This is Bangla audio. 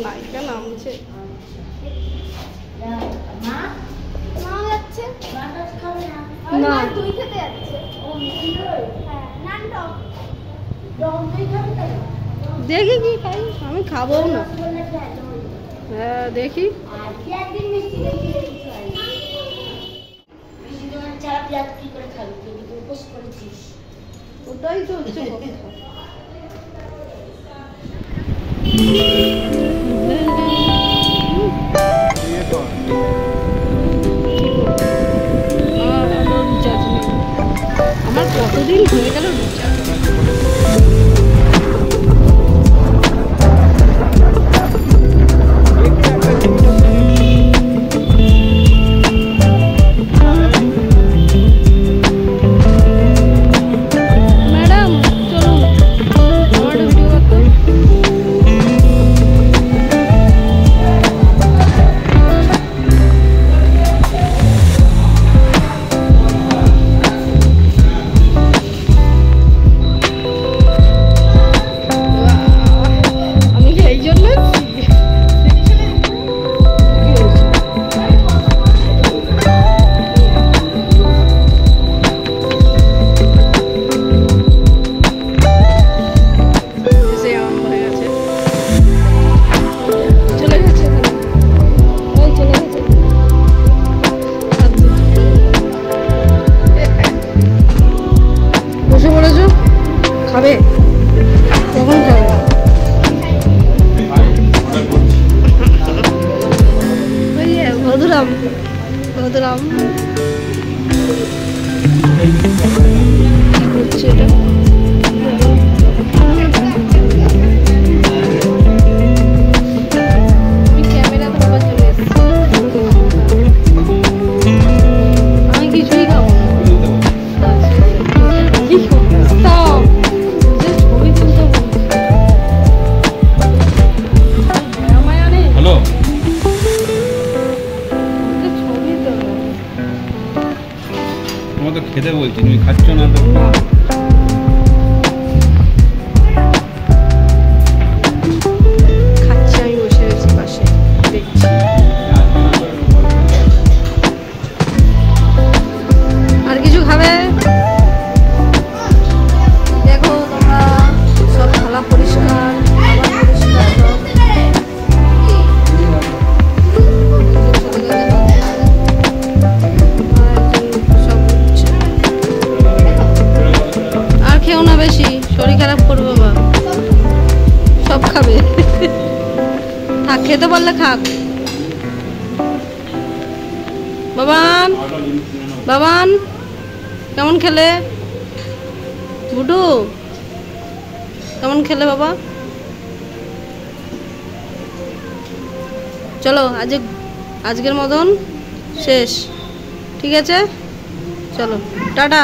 নায়িকা নামছে। দেখি কি খাই, আমি খাবো না। হ্যাঁ দেখি। ওটাই তো হচ্ছে আমার কতদিন হয়ে গেল রিচার্জ। খাবে কখন খাবে? মধুরাম মধুরাম হচ্ছে এটা। ক্যামেরা ধরবার চলে এসেছি। আমি কিছুই খাবো না। খেতে বলছি, তুমি খাচ্ছ না তো। খাচ্ছি, আমি বসে আছি পাশে দেখছি। আর কিছু খাবে? দেখো তোমরা সব থালা পরিষ্কার, বেশি শরীর খারাপ করবে বা সব খাবে। থাক, খেতে পারলে খাক। বাবান বাবান কেমন খেলে? বুডু কেমন খেলে বাবা? চলো আজকের মতন শেষ, ঠিক আছে? চলো টাটা।